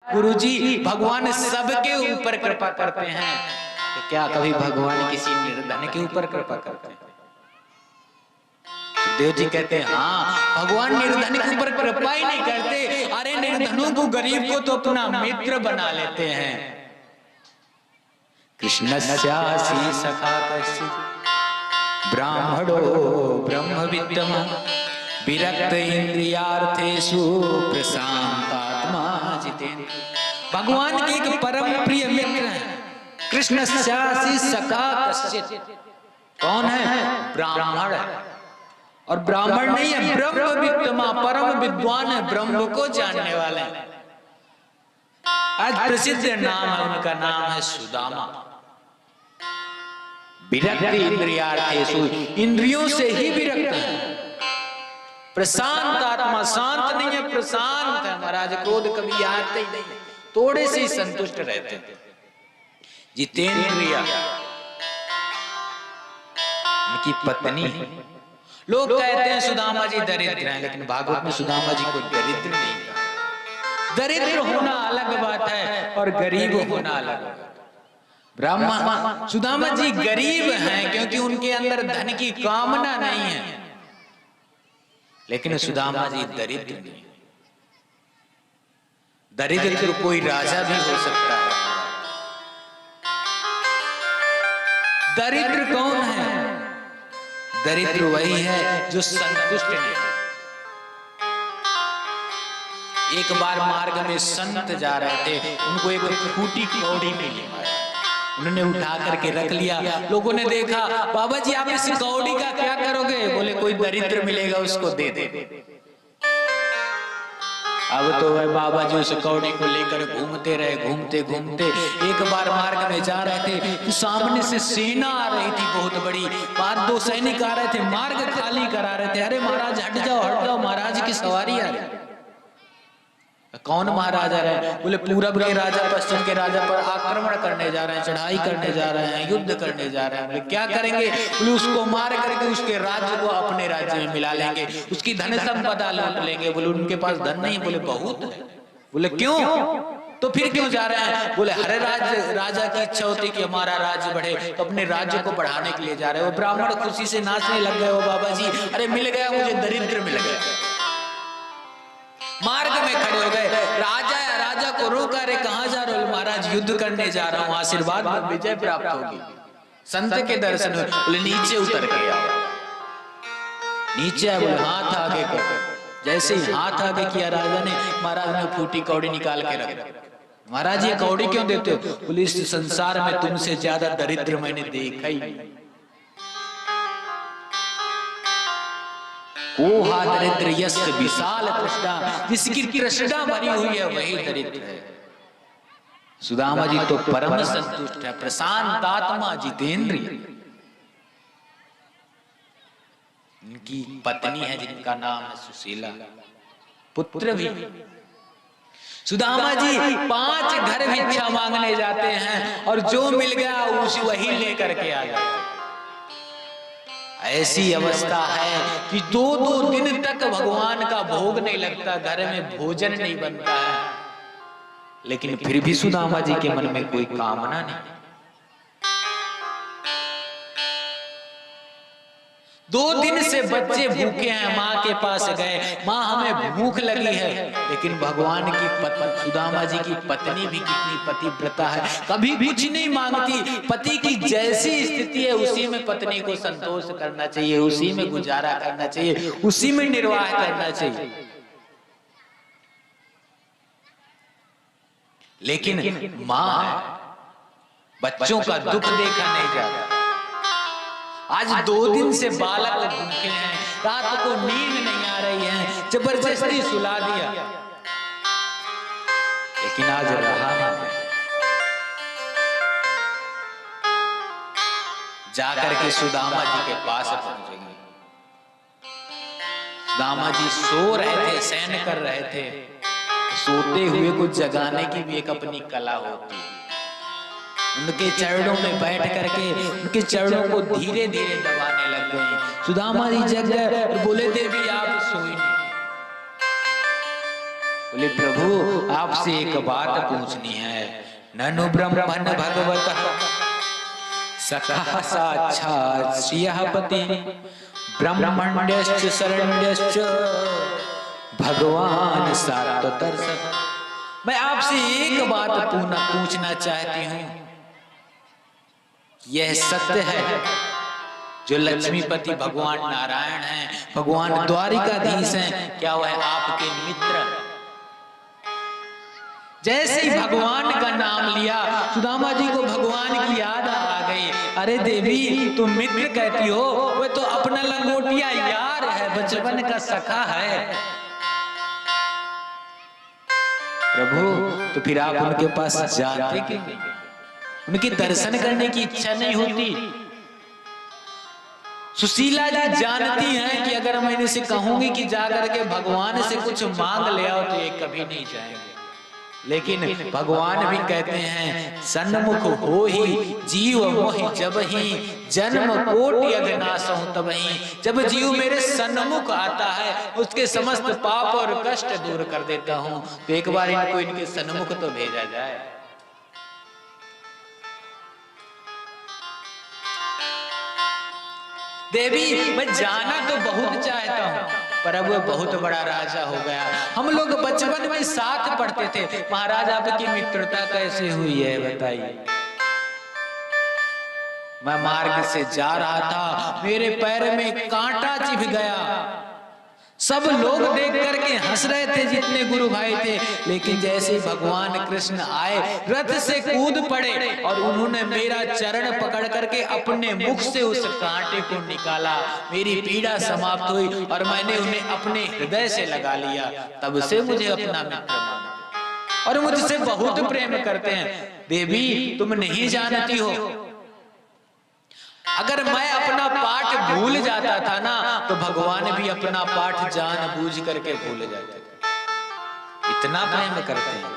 गुरुजी भगवान सबके ऊपर कृपा करते हैं, तो क्या कभी भगवान किसी निर्धन के ऊपर कृपा करते हैं? सुखदेव जी कहते हैं हाँ, भगवान निर्धन के ऊपर कृपा ही नहीं करते, अरे निर्धनों को, गरीब को तो अपना मित्र बना लेते हैं। कृष्णस्यासि सखा कश्चित् ब्राह्मणो ब्रह्मविद्मा विरक्त इंद्रियार्थेषु प्रशांतात्मा जितेन्द्र। भगवान के एक परम प्रिय मित्र हैं, कृष्णस्यासि सखा कश्चित्। कौन है? ब्राह्मण है, और ब्राह्मण नहीं है, ब्रह्मविद्मा, परम विद्वान है, ब्रह्म को जानने वाले हैं। आज प्रसिद्ध नाम है उनका, नाम है सुदामा। विरक्त इंद्रियार्थेषु, इंद्रियों से ही विरक्त है। प्रशांत आत्मा, शांत नहीं है, प्रशांत है महाराज, क्रोध कभी आते ही नहीं, थोड़े से ही संतुष्ट रहते हैं। जितेंद्रिय, उनकी पत्नी है। लोग कहते हैं सुदामा जी दरिद्र हैं, लेकिन भागवत में सुदामा जी को दरिद्र नहीं कहा। दरिद्र होना अलग बात है और गरीब होना अलग बात है। ब्राह्मण सुदामा जी गरीब हैं क्योंकि उनके अंदर धन की कामना नहीं है, लेकिन सुदामा जी दरिद्र नहीं। दरिद्र तो कोई राजा भी हो सकता है। दरिद्र कौन है? दरिद्र वही है जो संतुष्ट नहीं। एक बार मार्ग में संत जा रहे थे, उनको एक फूटी कौड़ी मिली, उन्होंने उठा करके रख लिया। लोगों ने देखा, बाबा जी आप इस कौड़ी का क्या करोगे? बोले कोई दरिद्र मिलेगा उसको दे दे। अब तो वह बाबा जी उस कौड़ी को लेकर घूमते रहे, घूमते घूमते एक बार मार्ग में जा रहे थे, सामने से सेना आ रही थी बहुत बड़ी, 5-2 सैनिक आ रहे थे, मार्ग खाली करा रहे थे। अरे महाराज हट जाओ, महाराज की सवारी आ रही। कौन महाराज आ रहे हैं? बोले पूरब के राजा पश्चिम के राजा पर आक्रमण करने जा रहे हैं, चढ़ाई करने जा रहे हैं, युद्ध करने जा रहे हैं। बोले क्या करेंगे? बोले उसको मार करके उसके राज्य को अपने राज्य में मिला लेंगे, उसकी धन संपदा लूट लेंगे। बोले उनके पास धन नहीं? बोले बहुत है। बोले क्यों? तो फिर क्यों जा रहे हैं? बोले हर राजा की इच्छा होती कि हमारा राज्य बढ़े, तो अपने राज्य को बढ़ाने के लिए जा रहे हैं। वो ब्राह्मण खुशी से नाचने लग गए, वो बाबा जी अरे मिल गया मुझे, दरिद्र मिल गया। मार्ग में खड़े हो गए, राजा को रोका, रे कहां जा रहे हो? महाराज युद्ध करने जा रहा हूं, आशीर्वाद विजय प्राप्त होगी, संत के दर्शन हो। बोले नीचे उतर के आओ। नीचे आए, बोले हाथ आगे कर। जैसे ही हाथ आगे किया राजा ने, महाराज ने फूटी कौड़ी निकाल के रख दी। महाराज ये कौड़ी क्यों देते हो? बोले इस संसार में तुमसे ज्यादा दरिद्र मैंने देखा ही नहीं। ओ हा दरिद्र यस्य विशाल तृष्णा, जिसकी तृष्णा भरी हुई है वही दरिद्र है। सुदामा जी तो परम संतुष्ट है, प्रशांत आत्मा, जितेंद्रिय। उनकी पत्नी है जिनका नाम है सुशीला, पुत्र भी। सुदामा जी 5 घर भिक्षा मांगने जाते हैं और जो मिल गया उसी वही लेकर के आ जाते हैं। ऐसी अवस्था है कि 2-2 दिन तक भगवान का भोग नहीं लगता, घर में भोजन नहीं बनता है, लेकिन फिर भी सुदामा जी के मन में कोई कामना नहीं। 2 दिन से बच्चे भूखे हैं, माँ के पास गए, माँ हमें भूख लगी है, लेकिन भगवान की पत्नी, सुदामा जी की पत्नी भी कितनी पतिव्रता है, कभी कुछ नहीं मांगती। पति की जैसी स्थिति है उसी में पत्नी को संतोष करना चाहिए, उसी में गुजारा करना चाहिए, उसी में निर्वाह करना चाहिए। लेकिन माँ बच्चों का दुख देखा नहीं जाता। आज 2 दिन से बालक भूखे हैं, रात को नींद नहीं आ रही है, जबरदस्ती सुला दिया, लेकिन आज रहा नहीं। जाकर के सुदामा जी के पास पहुंचेंगे। सुदामा जी सो रहे थे, शयन कर रहे थे। सोते हुए को जगाने की भी एक अपनी कला होती है। उनके चरणों में बैठ करके उनके चरणों को धीरे धीरे दबाने लग गए। सुदामा जी जग गए, बोले देवी आप सोई नहीं। बोले प्रभु आपसे एक बात पूछनी है। ननु ब्रह्मण भगवत सखा साक्षात् श्रियः पति ब्रह्मण्यश्च शरण्यश्च भगवान सात्वतर्षः। मैं आपसे एक बात पूछना चाहती हूँ। यह सत्य है जो लक्ष्मीपति भगवान नारायण हैं, भगवान द्वारिकाधीश हैं, क्या वह आपके मित्र? जैसे ही भगवान का नाम लिया सुदामा जी को भगवान की याद आ गई। अरे देवी तुम मित्र कहती हो, वह तो अपना लंगोटिया यार है, बचपन का सखा है। प्रभु तो फिर आप उनके पास जाते क्यों? उनके दर्शन करने की इच्छा नहीं होती? सुशीला जी जानती हैं कि अगर मैं इनसे कहूंगी कि जाकर के भगवान से कुछ मांग ले आओ तो ये कभी नहीं जाएंगे। लेकिन भगवान भी कहते हैं सन्मुख हो ही जीव मोहि जब ही जन्म कोटि अघनासहु तब ही। जब जीव मेरे सन्मुख आता है उसके समस्त पाप और कष्ट दूर कर देता हूं। तो एक बार इनको इनके सन्मुख तो भेजा जाए। देवी मैं जाना तो बहुत चाहता हूँ, पर अब वह बहुत बड़ा राजा हो गया। हम लोग बचपन में साथ पढ़ते थे। महाराज आपकी मित्रता कैसे हुई है बताइए। मैं मार्ग से जा रहा था, मेरे पैर में कांटा चिभ गया। सब लोग देख करके हंस रहे थे जितने गुरु भाई थे। लेकिन जैसे ही भगवान कृष्ण आए रथ से कूद पड़े और उन्होंने मेरा चरण पकड़ करके अपने मुख से उस कांटे को निकाला। मेरी पीड़ा समाप्त हुई और मैंने उन्हें अपने हृदय से लगा लिया। तब से मुझे अपना मित्र मानते और मुझसे बहुत प्रेम करते हैं। देवी तुम नहीं जानती हो, अगर मैं अपना पाठ भूल जाता था ना तो भगवान भी अपना पाठ जानबूझ करके भूल जाते थे। इतना प्रेम करते हैं।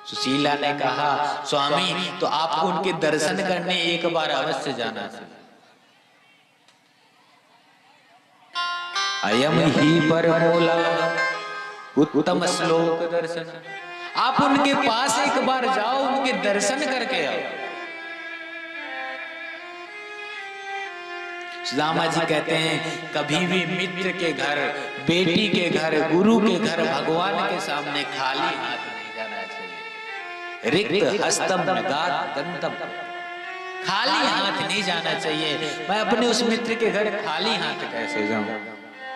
सुशीला ने कहा स्वामी तो आपको उनके दर्शन करने एक बार अवश्य जाना चाहिए। अयम ही परमोला उत्तम श्लोक दर्शन। आप उनके पास एक बार जाओ, उनके दर्शन करके आओ। सुदामा जी कहते हैं कभी भी मित्र के घर, बेटी के घर, गुरु के घर भगवान के सामने खाली हाथ नहीं जाना चाहिए। रिक्त हस्तम नगात दंतम, खाली हाथ नहीं जाना चाहिए। मैं अपने उस मित्र के घर खाली हाथ कैसे जाऊं?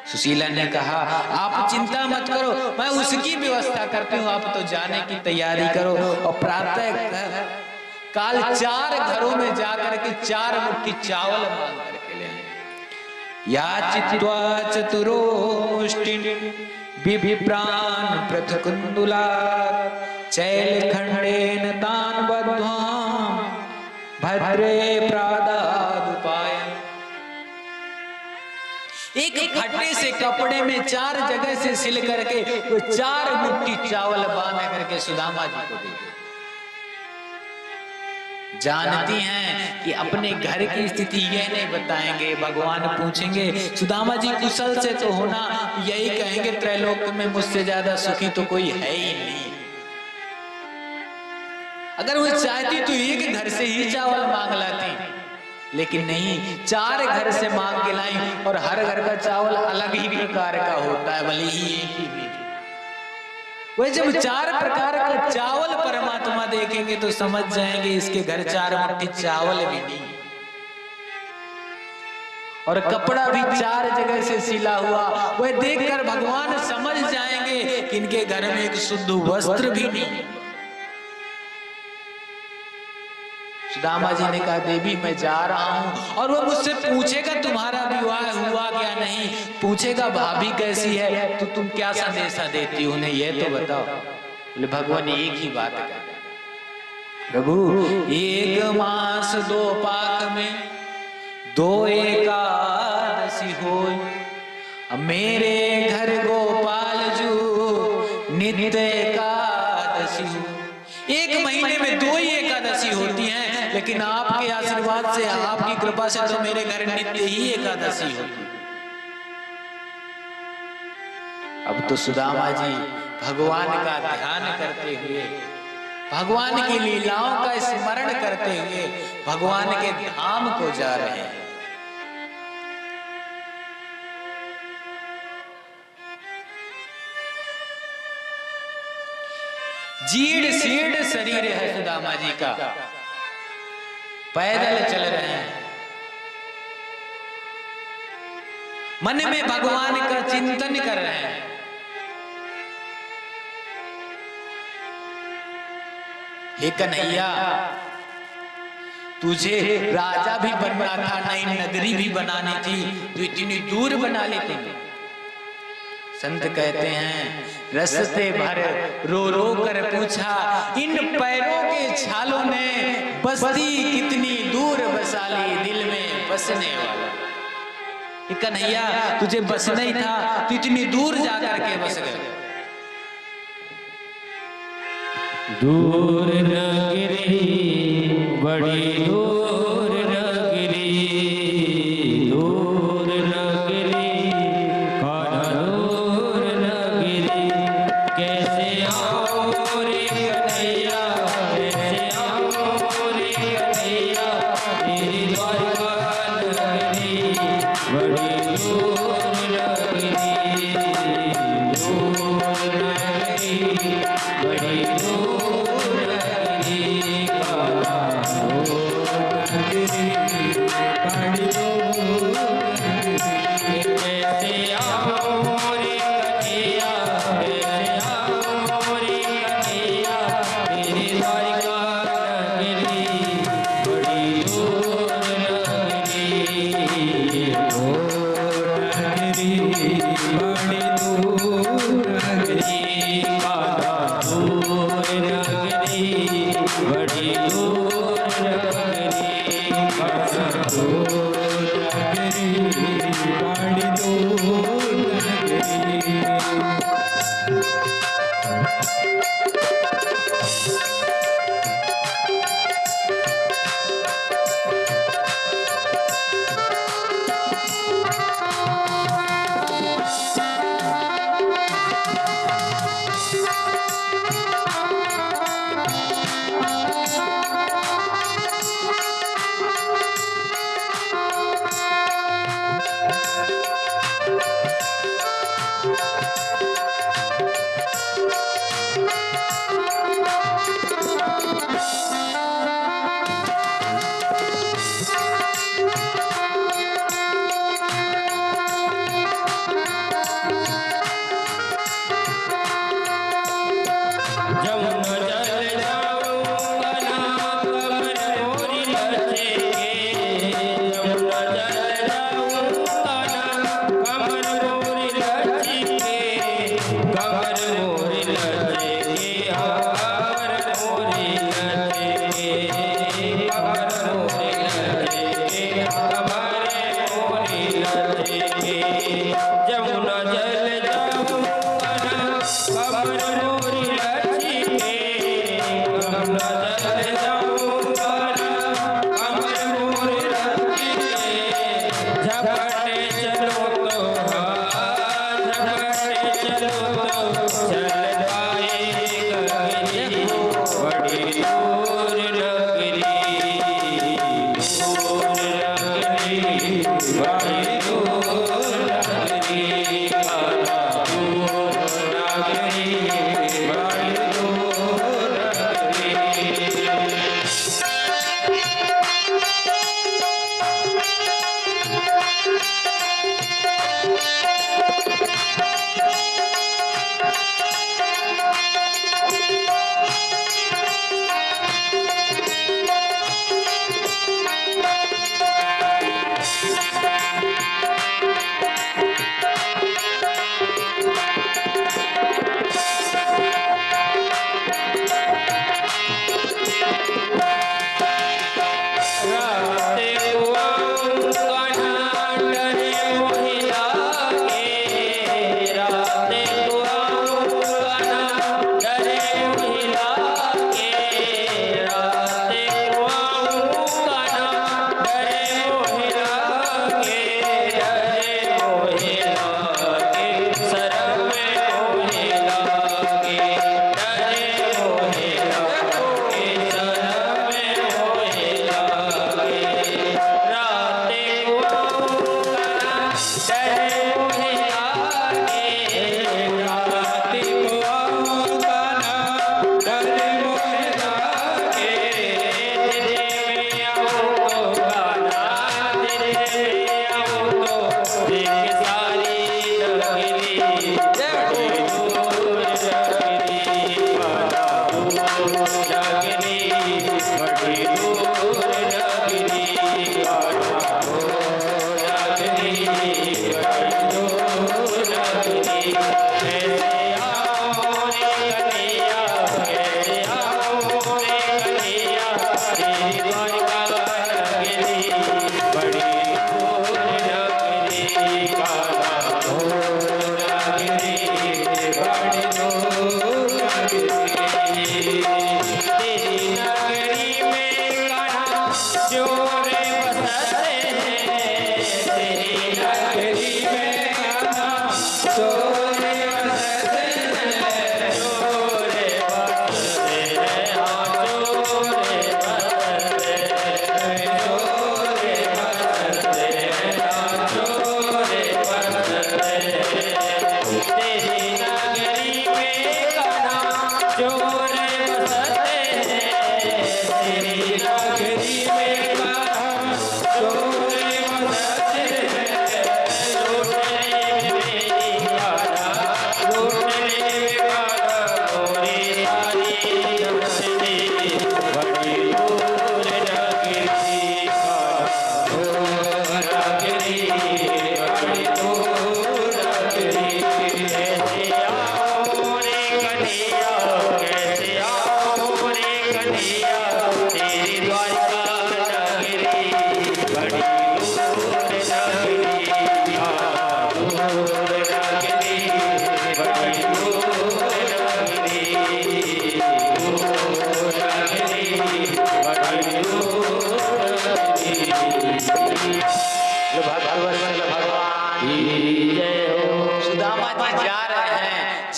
सुशीला ने कहा आप चिंता मत करो, मैं उसकी व्यवस्था करती हूँ। आप तो जाने की तैयारी करो और प्रातः काल 4 घरों में जाकर के 4 मुट्ठी चावल मांग करके ले आए। याचित्वा चतुरो मुष्टिं बिभ्रान पृथकुंडुला चैल खंडेन तान बद्ध्वां भद्रे प्रादादुपाय। एक फटे से कपड़े में 4 जगह से सिल करके वो 4 मुट्ठी चावल बांध करके सुदामा जी को दे दिया। जानती हैं कि अपने घर की स्थिति यह नहीं बताएंगे, भगवान पूछेंगे सुदामा जी कुशल से तो होना, यही कहेंगे त्रैलोक में मुझसे ज्यादा सुखी तो कोई है ही नहीं। अगर वो चाहती तो एक घर से ही चावल मांग लाती, लेकिन नहीं, 4 घर से मांग के लाई और हर घर का चावल अलग ही प्रकार का होता है, भले ही एक ही बीज। वह जब 4 प्रकार का चावल परमात्मा देखेंगे तो समझ जाएंगे इसके घर 4 मुट्ठी चावल भी नहीं। और कपड़ा भी 4 जगह से सिला हुआ, वह देखकर भगवान समझ जाएंगे कि इनके घर में एक शुद्ध वस्त्र भी नहीं। सुदामा जी ने कहा देवी मैं जा रहा हूं। और वो मुझसे पूछेगा तुम्हारा विवाह हुआ क्या नहीं, पूछेगा भाभी कैसी है, तो तुम क्या संदेशा देती हो उन्हें ये तो बताओ। बोले भगवान एक ही बात कर प्रभु, 1 मास 2 पाक में 2 एकादशी हो। मेरे घर गोपाल जू नित्य एकादशी हो। 1 महीने में 2 ही एकादशी होती हैं, लेकिन आपके आशीर्वाद से, आपकी कृपा से तो मेरे घर नित्य ही एकादशी होती है। अब तो सुदामा जी भगवान का ध्यान करते हुए, भगवान की लीलाओं का स्मरण करते हुए भगवान के धाम को जा रहे हैं। जीर्ण शीर्ण शरीर है सुदामा जी का, पैदल चल रहे हैं, मन में भगवान का चिंतन कर रहे हैं। हे कन्हैया, तुझे राजा भी बनना था, नई नगरी भी बनानी थी, तो इतनी दूर बना लेते। संत कहते हैं रस्ते भर रो रो कर पूछा, इन पैरों के छालों ने बस्ती कितनी दूर बसा ली, दिल में बसने वाला। कन्हैया, तुझे बसना ही था तो इतनी दूर जाकर के बस गए। दूर नगरी बड़ी दूर नगरी, दूर नगरी कान्हा दूर नगरी, कैसे आओ रे कन्हैया, कैसे आओ रे कन्हैया, तेरी द्वारका नगरी बड़ी दूर नगरी, दूर नगरी बड़ी दूर नगरी कान्हा दूर नगरी बड़ी दूर नगरी, कैसे आओ रे कन्हैया, कैसे आओ रे कन्हैया, तेरी द्वारका नगरी बड़ी दूर नगरी, दूर नगरी बड़ी दूर नगरी कान्हा दूर नगरी बड़ी दूर नगरी, कान्हा दूर नगरी बड़ी दूर नगरी।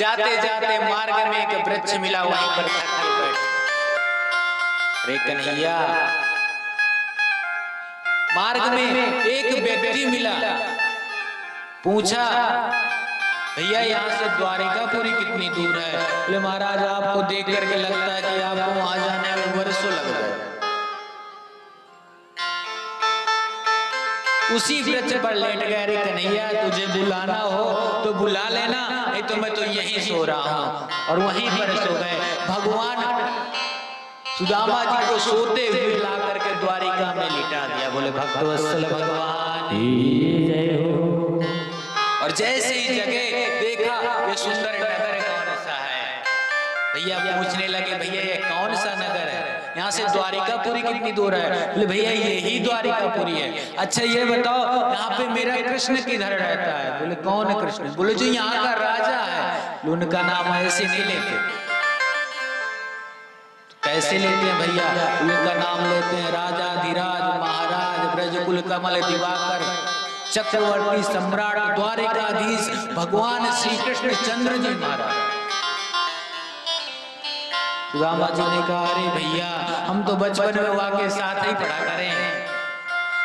जाते जाते मार्ग में एक वृक्ष मिला, वहीं पर थक के बैठे। अरे कन्हैया, मार्ग में एक व्यक्ति मिला, पूछा भैया यहाँ से द्वारिकापुरी कितनी दूर है? बोले महाराज आपको देख करके लगता है कि आपको वहां जाने में वर्षों लग जाए। उसी वृक्ष पर लेट गए। अरे कन्हैया, तुझे बुलाना हो तो बुला लेना, नहीं तो मैं तो यहीं सो रहा हूँ। और वहीं पर सो गए। भगवान सुदामा जी को सोते हुए ला करके द्वारिका में लिटा दिया। बोले भक्तवत्सल भगवान जय हो। और जैसे ही जगह देखा ये सुंदर नगर कौन सा है, भैया पूछने लगे भैया ये कौन सा नगर है, यहाँ से द्वारिकापुरी कितनी दूर है? बोले भैया यही द्वारिकापुरी है। अच्छा ये बताओ यहाँ पे मेरा कृष्ण किधर रहता है? बोले कौन है कृष्ण? बोले जो यहाँ का राजा है। उनका नाम ऐसे नहीं लेते। कैसे लेते हैं भैया? उनका नाम लेते हैं राजा धीराज महाराज ब्रजकुल कमल दिवाकर चक्रवर्ती सम्राट द्वारिकाधीश भगवान श्री कृष्ण चंद्र जी महाराज। सुदामा जी ने कहा अरे भैया हम तो बचपन में वाके साथ ही पढ़ा करें,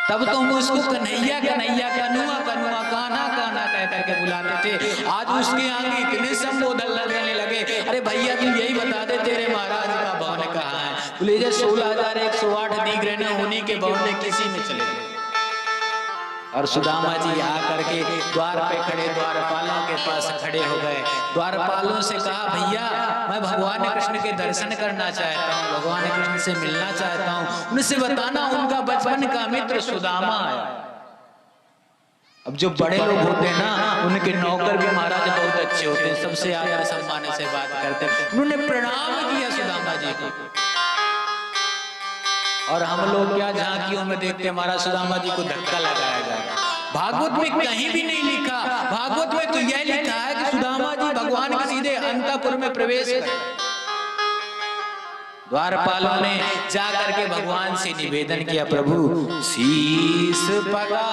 तब तो हम उसको कन्हैया कन्हैया कनुआ कनुआ कान्हा कान्हा कह करके बुलाते थे। आज उसके आगे इतने संबोधन लगने लगे। अरे भैया तू यही बता दे तेरे महाराज का भवन कहाँ है? बोले 16,108 दीग्रे ने उन्हीं के भवन में किसी में चले गए। और सुदामा जी आकर के द्वार पे खड़े द्वारपालों के पास खड़े हो गए। द्वारपालों से कहा भैया मैं भगवान कृष्ण के दर्शन करना चाहता हूँ, भगवान कृष्ण से मिलना चाहता हूँ, उनसे बताना उनका बचपन का मित्र सुदामा है। अब जो बड़े लोग होते हैं ना उनके नौकर भी महाराज बहुत अच्छे होते हैं, सबसे आदर सम्मान से बात करते हैं। उन्होंने प्रणाम किया सुदामा जी को। और हम लोग क्या झांकियों में देखते हैं महाराज सुदामा जी को धक्का लगाया जाए। भागवत में कहीं भी नहीं लिखा, भागवत में तो यह लिखा है कि सुदामा जी भगवान के सीधे अंतःपुर में प्रवेश कर। द्वारपालों ने जाकर के भगवान से निवेदन किया प्रभु शीस पगा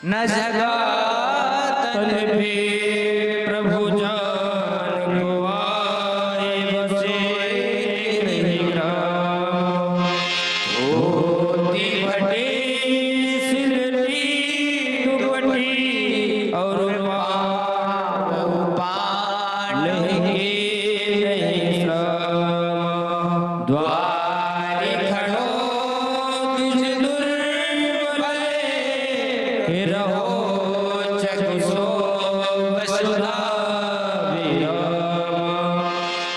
न जगा तन पे प्रभु जान गुआए बसे नहीं राम धोती फटे सिरनी दुपट्टी और पान लगे नहीं राम द्वारे खड़ो तुझ दुर्बल रहो चक्षुषो वसुधा विराम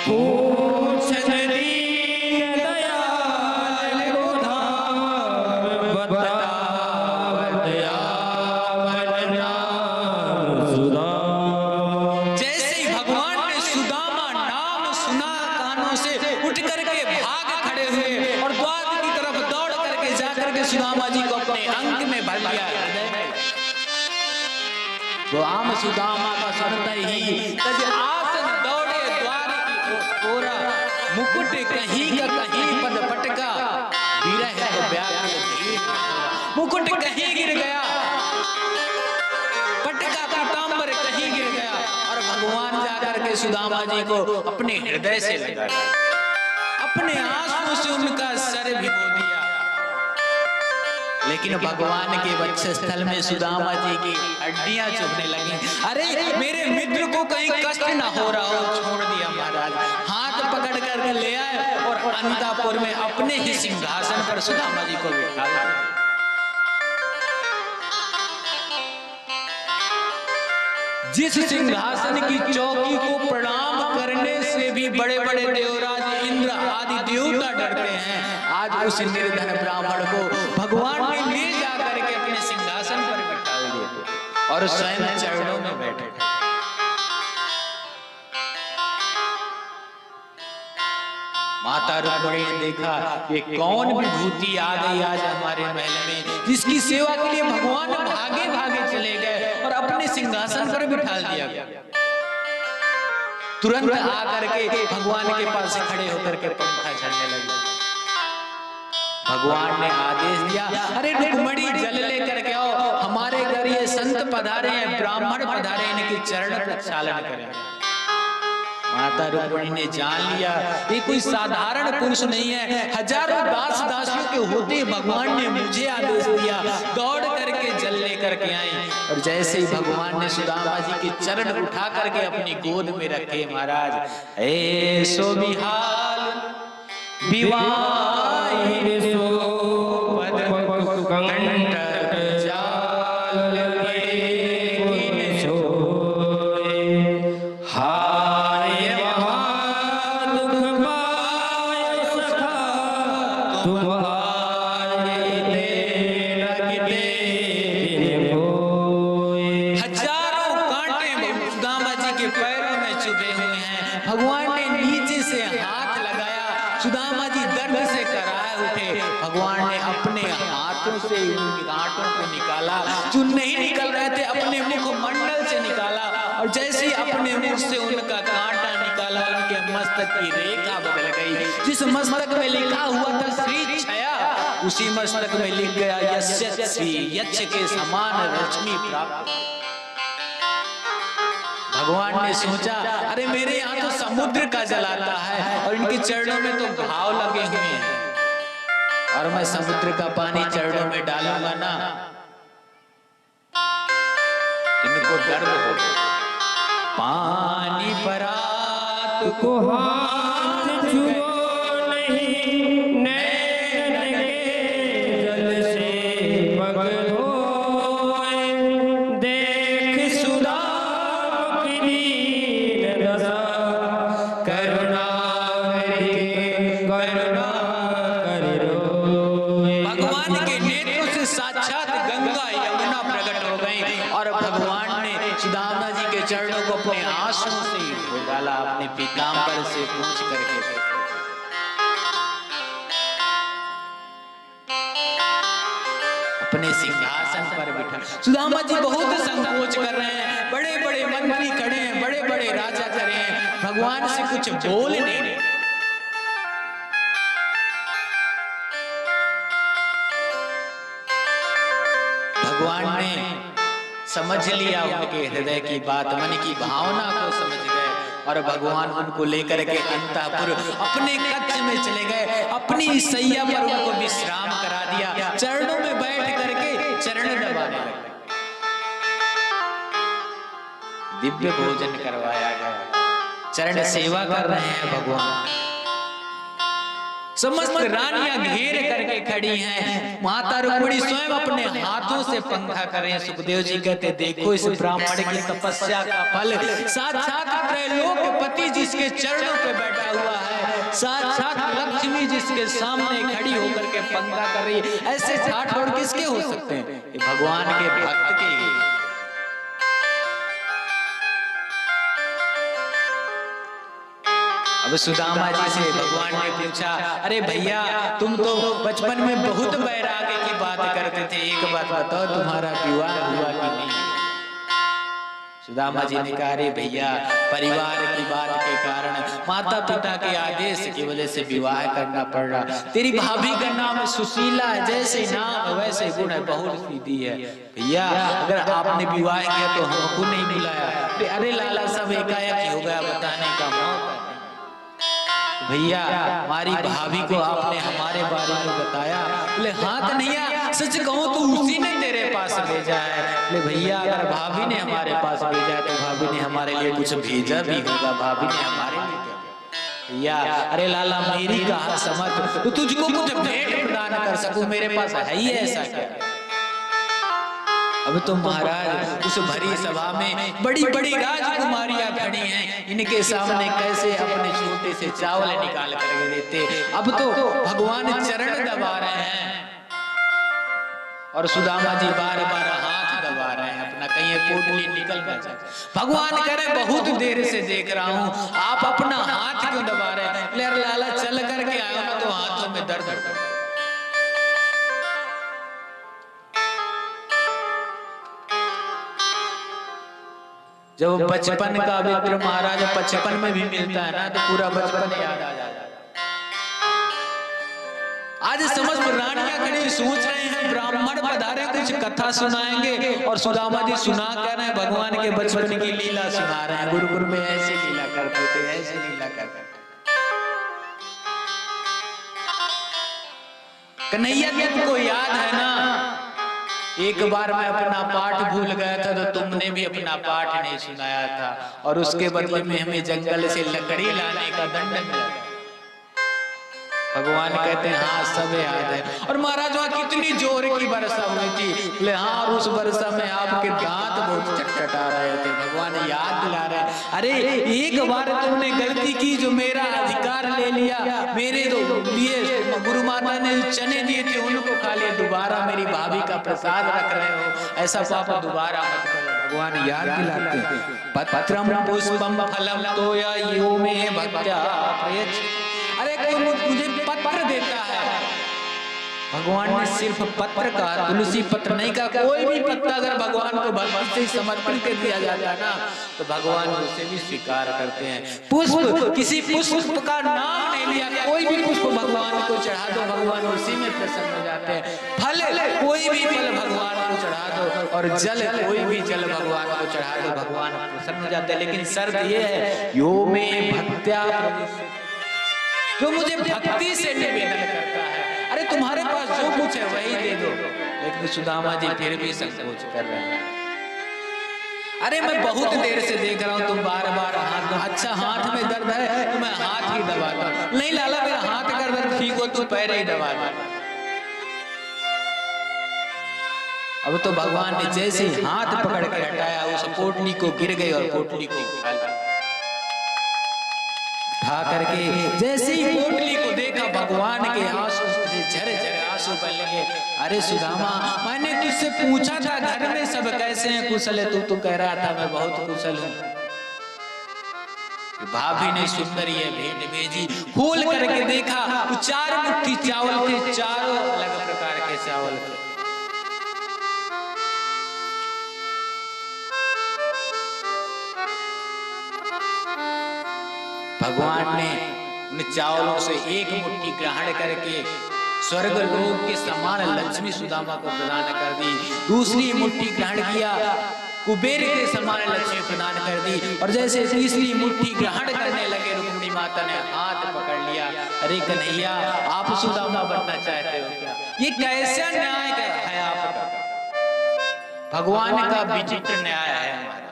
पूछन दीन दयाल को धाम बतावत आवन नाम सुदाम। जैसे ही भगवान ने सुदामा नाम सुना कानों से उठ करके भाग खड़े हुए और द्वार की तरफ दौड़ करके जाकर के सुदामा जी को अपने अंग में भर लिया। तो आम सुदामा का सुनते ही तज आसन दौड़े द्वार की ओर, मुकुट कहीं का कहीं पद पटका विरह तो व्याकुल धीर। मुकुट कहीं गिर गया, पटका पीतांबर कहीं गिर गया और भगवान जाकर के सुदामा जी को अपने हृदय से लगा, अपने आंसुओं से उनका सर भिगो दिया। लेकिन भगवान के वक्षस्थल में सुदामा जी की हड्डियां चुभने लगी। अरे मेरे मित्र को कहीं कष्ट ना हो रहा हो, छोड़ दिया महाराज। हाथ पकड़ कर ले आए और अंतापुर में अपने ही सिंहासन पर सुदामा जी को बिठा दिया। जिस सिंहासन की चौकी को प्रणाम करने से भी बड़े बड़े देवराज इंद्र आदि देवता डरते हैं, आज उस निर्धन ब्राह्मण को भगवान ने ले जाकर के अपने सिंहासन पर बिठा दिया और स्वयं चरणों में बैठे। माता रुक्मिणी ने देखा ये कौन विभूति आ गई आज हमारे महल में, जिसकी सेवा के लिए भगवान भागे भागे चले गए और अपने सिंहासन पर बिठा दिया गया। तुरंत आकर के भगवान के पास खड़े होकर के पंखा झलने लगे। भगवान ने आदेश दिया अरे रुक्मिणी जल लेकर के आओ, हमारे घर ये संत पधारे हैं, ब्राह्मण पधारे, इनके चरण प्रक्षालन करें। माता रुक्मिणी ने जान लिया ये कोई साधारण पुरुष नहीं है, हजारों दास दासियों के होते भगवान ने मुझे आदेश दिया, दौड़ करके जल लेकर के आई। और जैसे ही भगवान ने सुदामा जी के चरण उठा करके अपनी गोद में रखे, महाराज ऐसो बिहाल विवाहित सो पद कंठ जाल के किन सोए, हाय महादुख पाय सखा तुम्हारे दे लगते बिन कोई। हजारों कांटे सुदामा जी के पैरों में चुभे हुए हैं। भगवान ने नीचे से हाथ लगाया, सुदामा जी दर्द से कराए उठे। भगवान ने अपने हाथों से उनके कांटों को निकाला, जो नहीं निकल रहे थे अपने मुख मंडल से निकाला, और जैसे ही अपने मुख से उनका कांटा निकाला, उनके मस्तक की रेखा बदल गई। जिस मस्तक में लिखा हुआ था श्री छया, उसी मस्तक में लिख गया यस्य श्री, यक्ष के समान रश्मि प्राप्त। भगवान ने सोचा अरे मेरे यहाँ तो समुद्र का जल आता है और इनके चरणों में तो घाव लगे हुए हैं, और मैं समुद्र का पानी चरणों में डालूंगा ना, इनको दर्द होगा। पानी परात को हाथ छुओ नहीं, नैन के जल से पग धोए, देख सुदाम की दीन दशा, करुणा कर रोए। भगवान के नेत्रों से साक्षात गंगा यमुना प्रकट हो गई, और भगवान ने सुदामा जी के चरणों को अपने आंसुओं से धो डाला, अपने पीतांबर से पूछ करके। अपने सिंहासन पर बिठा सुदामा जी बहुत संकोच कर रहे हैं, बड़े बड़े मंत्री खड़े हैं, बड़े बड़े राजा खड़े हैं, भगवान से कुछ बोल नहीं रहे। भगवान ने समझ लिया उनके हृदय की बात, मन की भावना को समझ गए, और भगवान उनको लेकर के अंतःपुर अपने कक्ष में चले गए, अपनी सैया पर उनको विश्राम करा दिया, चरणों में बैठ करके चरण दबाने लगे। दिव्य भोजन करवाया गया, चरण सेवा कर रहे हैं भगवान। समस्त रानियां घेर करके खड़ी हैं, माता रुक्मिणी स्वयं अपने हाथों से पंखा करें। सुखदेव जी कहते देखो इस ब्राह्मण की तपस्या का फल, साक्षात त्रैलोक्यपति जिसके चरणों पे बैठा हुआ है, साक्षात लक्ष्मी जिसके सामने खड़ी होकर के पंखा कर रही है, ऐसे ठाठ और किसके हो सकते हैं? ये भगवान के भक्त के। अब सुदामा जी से भगवान ने पूछा अरे भैया तुम तो बचपन में बहुत वैराग्य की बात करते थे, एक बात बताओ तुम्हारा विवाह हुआ कि नहीं? सुदामा जी ने कहा अरे भैया परिवार की बात के कारण, माता पिता के आदेश की वजह से विवाह करना पड़ रहा। तेरी भाभी का नाम सुशीला है, जैसे नाम वैसे गुण है, बहुत सीधी है। भैया अगर आपने विवाह किया तो हमको नहीं बुलाया। अरे लाला सब एकाएक हो गया, बताने का मौका। भैया हमारी भाभी को आपने हमारे बारे में बताया? बोले हाँ कन्हैया सच कहूं तो उसी ने तेरे पास भेजा है। बोले भैया अगर भाभी ने हमारे पास भेजा है तो भाभी ने हमारे लिए कुछ भेजा भी होगा, भाभी ने हमारे लिए क्या? भैया अरे लाला मेरी कहा समझ, तो तुझको कुछ भेंट प्रदान कर सकूं, मेरे पास है ही ऐसा क्या? अब तो महाराज उस भरी सभा में बड़ी बड़ी राजकुमारियां खड़ी हैं, इनके सामने कैसे अपने छोटे से चावल निकाल कर देते। अब तो भगवान चरण दबा रहे हैं और सुदामा जी बार बार हाथ दबा रहे हैं अपना, कहीं पोटली निकल ना जाए। भगवान कह रहे बहुत देर से देख रहा हूं आप अपना हाथ क्यों दबा रहे हैं? ले लाला चल करके आयो ना तो हाथों में दर्द होता। जब बचपन का मित्र महाराज बचपन में भी मिलता है ना तो पूरा बचपन याद आ जाता है। आज समस्त रानियां खड़ी सोच रहे हैं ब्राह्मण पधारे कुछ कथा सुनाएंगे, और सुदामा जी सुना कर रहे हैं भगवान के बचपन की लीला सुना रहे हैं। गुरुकुल में ऐसी लीला करते थे, ऐसे लीला करते। कन्हैया तुमको याद है ना, एक बार मैं अपना पाठ भूल गया था तो तुमने भी अपना पाठ नहीं सुनाया था, और उसके बदले में हमें जंगल से लकड़ी लाने का दंड मिला। भगवान कहते हैं हाँ सब याद है। और महाराज वहां कितनी जोर की वर्षा हुई थी, बोले हाँ, और उस वर्षा में आपके दांत बहुत चटचटा रहे थे। भगवान याद दिला रहे, अरे एक बार तुमने गलती की, जो मेरा अधिकार ले लिया, मेरे लिए गुरु माता ने चने दिए थे उनको खा लिया, दोबारा मेरी भाभी का प्रसाद रख रहे हो, ऐसा पाप दोबारा मत करो। भगवान याद दिलाते हैं, पत्रम पुष्पम फलम तोया यो में भक्त्या प्रयच्छ। अरे कोई मुझे पत्र देता है, भगवान ने सिर्फ पत्र कहा, तुलसी पत्र नहीं कहा। कोई भी पत्ता अगर भगवान को भक्ति से समर्पण कर दिया जाता है ना, तो भगवान उसे भी स्वीकार करते हैं। पुष्प, किसी पुष्प का नाम नहीं लिया, कोई भी पुष्प भगवान को चढ़ा दो, भगवान उसी में प्रसन्न हो जाते हैं। फल, कोई भी फल भगवान को चढ़ा दो, और जल, कोई भी जल भगवान को चढ़ा दो, भगवान प्रसन्न हो जाते हैं। लेकिन शर्त ये है, यो में भक्त्या, जो मुझे भक्ति से निवेदन करता है। अरे तुम्हारे पास जो कुछ है वही दे दो। लेकिन सुदामा जी फिर भी संकोच कर रहे हैं। अरे मैं बहुत देर से देख रहा हूँ तुम बार बार हाथ, अच्छा हाथ में दर्द है तो मैं हाथ ही दबाता हूँ। नहीं लाला, मेरा हाथ का दर्द ठीक हो तो पैर ही दबा दो। अब तो भगवान ने जैसे हाथ पकड़ के हटाया, उस पोटली को गिर गई और पोटली को उठा लिया। उठा करके जैसे ही पोटली को देखा, भगवान के आंसू से झरझर आंसू बहने लगे। अरे सुदामा, मैंने तुझसे पूछा था घर में सब कैसे हैं, कुशल है? तू कह रहा था मैं बहुत कुशल हूँ। भाभी ने सुंदर ये भेंट भेजी, खोल करके देखा तो 4 मुट्ठी चावल थे, चारों अलग प्रकार के चावल थे। भगवान ने उन चावलों से एक मुट्ठी ग्रहण करके स्वर्ग लोक के समान लक्ष्मी सुदामा को प्रदान कर दी। दूसरी मुट्ठी ग्रहण किया, कुबेर के समान लक्ष्मी प्रदान कर दी। और जैसे तीसरी मुट्ठी ग्रहण करने लगे, रुक्मिणी माता ने हाथ पकड़ लिया। अरे कन्हैया, आप सुदामा बनना चाहते हो क्या? ये कैसा न्याय है आपका? भगवान का विचित्र न्याय है हमारा।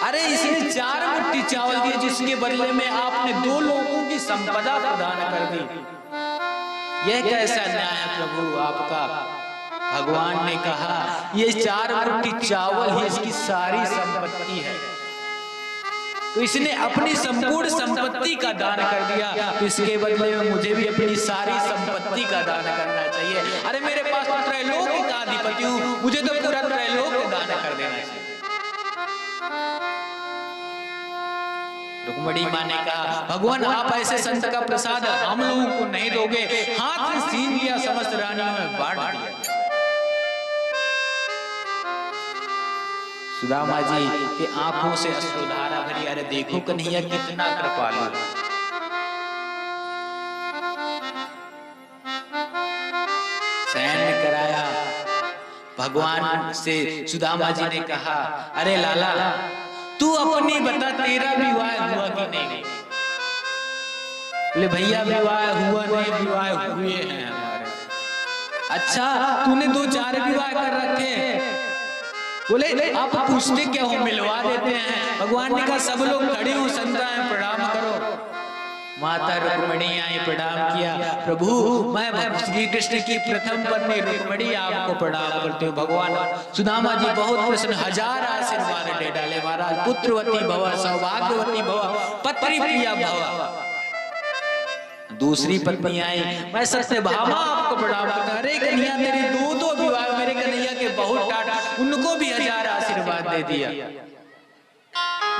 अरे इसने 4 मुट्ठी चावल दिए, जिसके बदले में आपने 2 लोगों की संपदा प्रदान कर दी। यह कैसा न्याय है प्रभु आपका? भगवान ने कहा, ये 4 मुट्ठी चावल ही इसकी सारी संपत्ति है, तो इसने अपनी संपूर्ण संपत्ति का दान कर दिया, तो इसके बदले में मुझे भी अपनी सारी संपत्ति का दान करना चाहिए। अरे मेरे पास तो त्रैलोक का अधिपति हूँ, मुझे तो पूरा त्रैलोक दान कर देना चाहिए। रुक्मिणी माँ ने कहा, भगवान आप ऐसे संत का प्रसाद हम लोगों को नहीं दोगे? हाथ से छीन लिया, समस्त रानियों में बांट दिया। सुदामा जी के आंखों से अश्रुधारा भरी। अरे देखो कन्हैया कितना कृपालु। सैन्य कराया भगवान से। सुदामा जी ने कहा, अरे लाला तू अपनी बता, तेरा विवाह हुआ कि नहीं? बोले भैया विवाह हुआ नहीं, विवाह हुए हैं हमारे। अच्छा, तूने 2-4 विवाह कर रखे हैं? बोले आप पूछते क्या हो, मिलवा देते हैं। भगवान ने कहा, सब लोग खड़े हो, संताएं प्रणाम करो। माता रुक्मिणी आई, प्रणाम किया। प्रभु मैं श्री कृष्ण की प्रथम पत्नी रुक्मिणी आपको प्रणाम करते हूँ। भगवान सुदामा जी बहुत प्रसन्न, 1000 आशीर्वाद ले डाले। महाराज पुत्रवती भव, सौभाग्यवती भव, पत्री प्रिया भव। दूसरी पत्नी आई, मैं सत्यभामा आपको प्रणाम करता हूँ। अरे कन्हैया तेरे 2 विवाह, मेरे कन्हैया के बहुत टाटा, उनको भी 1000 आशीर्वाद दे दिया।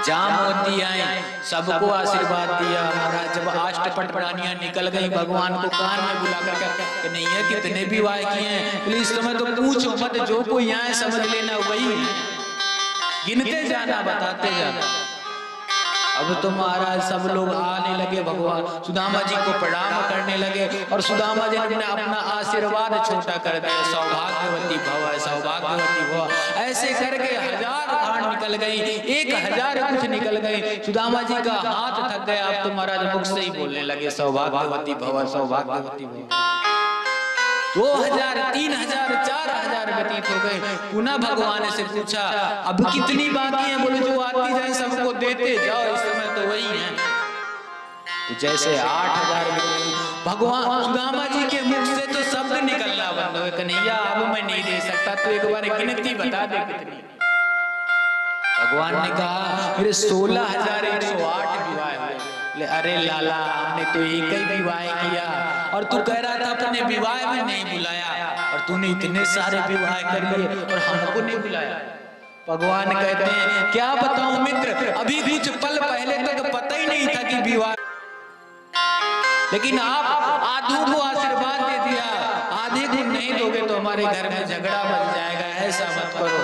जामवती आई, सबको आशीर्वाद दिया। महाराज जब अष्टपट प्राणियां निकल गई, भगवान को कान में बुला कर कन्हैया कितने विवाह किए हैं? प्लीज समय तो पूछो मत, जो कोई यहाँ समझ लेना वही है, गिनते जाना, बताते जाना। अब तो महाराज सब लोग आने लगे, भगवान सुदामा जी को प्रणाम करने लगे और सुदामा जी ने अपना आशीर्वाद छोटा कर दिया, सौभाग्यवती भव, सौभाग्यवती भव। ऐसे करके 1000 गांठ निकल गई, 1000 कुछ निकल गई। सुदामा जी का हाथ थक गया, अब तो महाराज मुख से ही बोलने लगे सौभाग्यवती भव, सौभाग्यवती भव। 2000, 3000, 4000 व्यतीत हो गए। पुनः भगवान से पूछा अब कितनी बाकी है? बोले जो आती जाए सबको देते जाओ, इस समय तो वही है। तो जैसे 8000 भगवान सुदामा जी के मुख से तो शब्द निकलना बंद हो, कन्हैया अब मैं नहीं दे सकता, तो एक बार गिनती बता दे कितनी। भगवान ने कहा मेरे 16108 विवाह हुए। अरे लाला हमने तो एक ही विवाह किया और तू कह रहा था अपने विवाह में नहीं बुलाया, और तूने इतने सारे विवाह कर लिए और हमको नहीं बुलाया। भगवान कहते हैं क्या बताऊं मित्र, अभी कुछ पल पहले तक पता ही नहीं था कि विवाह, लेकिन आप आधों को आशीर्वाद दे दिया, आधे को नहीं दोगे तो हमारे घर में झगड़ा बन जाएगा, ऐसा मत करो।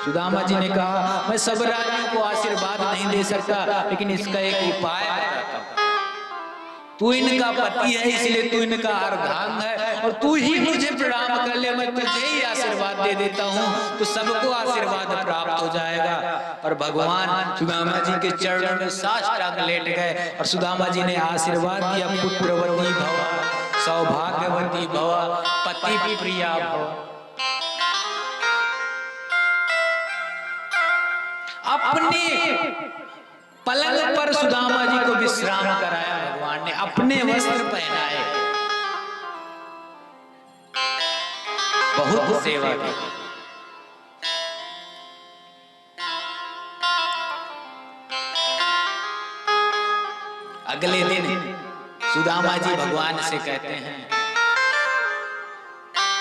सुदामा जी ने कहा मैं सब राज्यों को आशीर्वाद नहीं दे सकता, लेकिन इसका एक उपाय बताता हूं। तू इनका पति है इसलिए तू इनका अर्धांग है, और तू ही मुझे प्रणाम कर ले, मैं तुझे ही आशीर्वाद दे देता हूँ, तो सबको आशीर्वाद प्राप्त हो जाएगा। और भगवान सुदामा जी के चरणों में साष्टांग लेट गए और सुदामा जी ने आशीर्वाद दिया पुत्रवती भव, सौभाग्यवती भव, पति प्रिया भव। अपने पलंग पर सुदामा जी को विश्राम कराया भगवान ने, अपने वस्त्र पहनाए, बहुत सेवा की। अगले दिन सुदामा जी भगवान से कहते हैं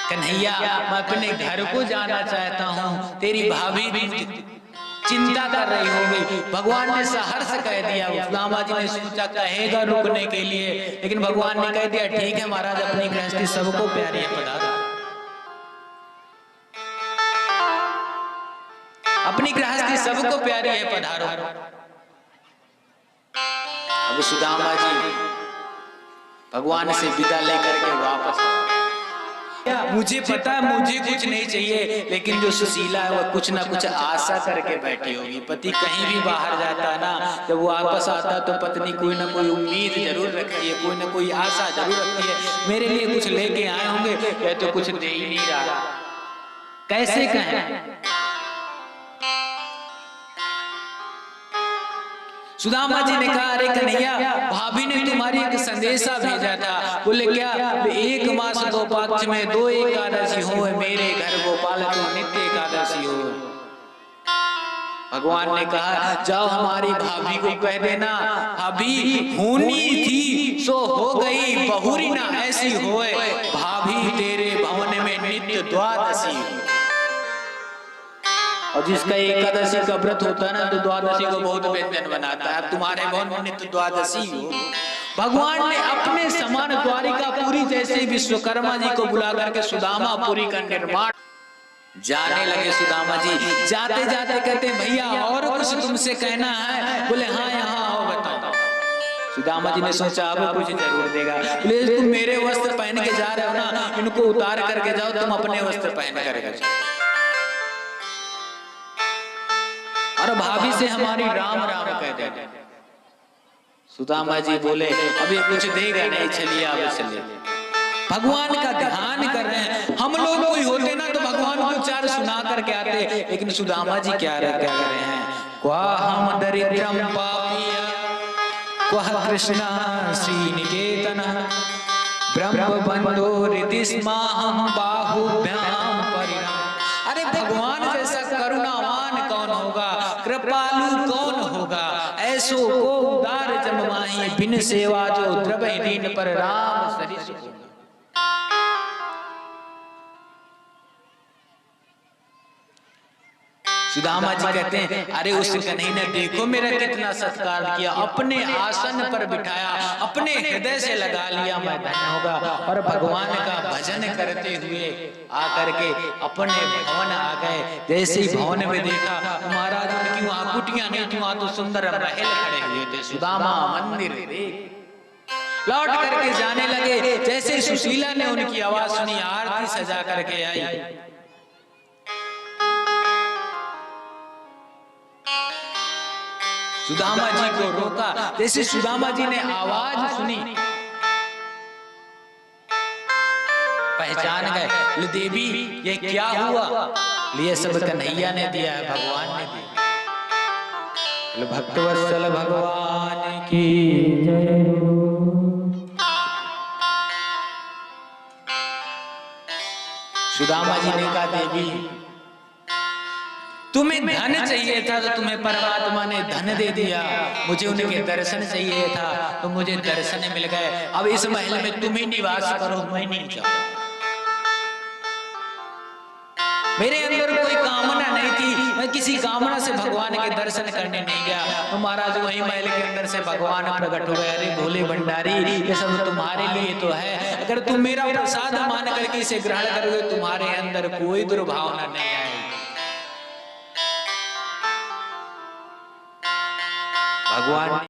कन्हैया मैं अपने घर को जाना चाहता हूँ, तेरी भाभी भी चिंता कर रही होगी। भगवान ने सहर्ष कह दिया। सुदामा जी ने सोचा कहेगा रुकने के लिए, लेकिन भगवान ने कह दिया ठीक है महाराज, अपनी गृहस्थी सबको प्यारी है, पधारो। अपनी गृहस्थी सबको प्यारी है, पधारो। अब सुदामा जी भगवान से विदा लेकर के वापस, मुझे पता है मुझे कुछ नहीं चाहिए, लेकिन जो सुशीला है वो कुछ ना कुछ आशा करके बैठी होगी। पति कहीं भी बाहर जाता है ना, जब वो वापस आता तो पत्नी कोई ना कोई उम्मीद जरूर रखती है, कोई ना कोई आशा जरूर रखती है, मेरे लिए कुछ लेके आए होंगे, या तो कुछ दे ही नहीं रहा, कैसे कहें। सुदामा जी ने कहा अरे कन्हैया भाभी ने तुम्हारी एक संदेशा भेजा था। बोले क्या? 1 मास 2 पक्ष में 2 एकादशी हो, मेरे घर गोपाल तो नित्य एकादशी हो। भगवान ने कहा जाओ हमारी भाभी को कह देना, अभी होनी थी सो हो गई, बहुरी ना ऐसी होए, भाभी तेरे भवन में नित्य द्वादशी हो। और जिसका एकादशी का व्रत होता है ना, तो द्वादशी को बहुत व्यंजन बनाता है, तुम्हारे भवन में नित्य द्वादशी हो। भगवान ने अपने समान द्वारिकापुरी जैसे विश्वकर्मा जी को बुला करके सुदामापुरी का निर्माण। जाने लगे सुदामा जी, जाते जाते कहते भैया और कुछ तुमसे कहना है? बोले हाँ यहाँ आओ बताओ। सुदामा जी ने सोचा अब कुछ जरूर देगा। बोले तुम मेरे वस्त्र पहन के जा रहे हो ना, इनको उतार करके जाओ, तुम अपने वस्त्र पहन करके जाओ, और भाभी से हमारी राम राम कह दे। सुदामा जी बोले अब ये कुछ देगा नहीं, चलिए अब चलिए। भगवान का ध्यान कर रहे हैं। हम लोग कोई होते ना तो भगवान को 4 सुना करके आते, लेकिन सुदामा जी क्या कर रहे हैं? क्वा हम दरिद्रम पापिया क्वा कृष्णा श्रीनिकेतन ब्रह्म बंधो हृदि स्माहं बाहुभ्याम परिणाम। अरे भगवान जैसा करुणावान कौन होगा, कृपालु कौन होगा, ऐसो को उदार जम माही, बिन सेवा जो द्रवहि दीन पर राम सरिस होगा। सुदामा जी कहते हैं अरे उस कन्हैया ने देखो मेरा कितना सत्कार किया, अपने आसन पर बिठाया, अपने हृदय से लगा लिया, मैं धन्य होगा। और भगवान का भजन करते हुए आकर के अपने भवन आ गए। जैसे ही भवन में देखा महाराज उनकी वहां कुटियां नहीं थी, वहां तो सुंदर महल खड़े हुए थे। सुदामा मंदिर देख लौट करके जाने लगे। जैसे सुशीला ने उनकी आवाज सुनी, आरती सजा करके आई। सुदामा जी को रोका। जैसे सुदामा जी ने आवाज सुनी, पहचान गए, ले देवी ये क्या हुआ? ये सब कन्हैया ने दिया है, भगवान ने दिया। भक्तवत्सल भगवान की जय। सुदामा जी ने कहा देवी तुम्हें धन चाहिए था तो तुम्हें परमात्मा ने धन दे दिया, मुझे उनके दर्शन चाहिए था तो मुझे दर्शन मिल गए। अब इस महल में तुम ही निवास करो, मैं नहीं चाहूंगा। मेरे अंदर कोई कामना नहीं थी, मैं किसी कामना से भगवान के दर्शन करने नहीं गया। तो महाराज वही महल के अंदर से भगवान प्रकट हो गए। अरे भोले भंडारी ये सब तुम्हारे लिए तो है, अगर तुम मेरा प्रसाद मान करके इसे ग्रहण करोगे तुम्हारे अंदर कोई दुर्भावना नहीं आएगी। भगवान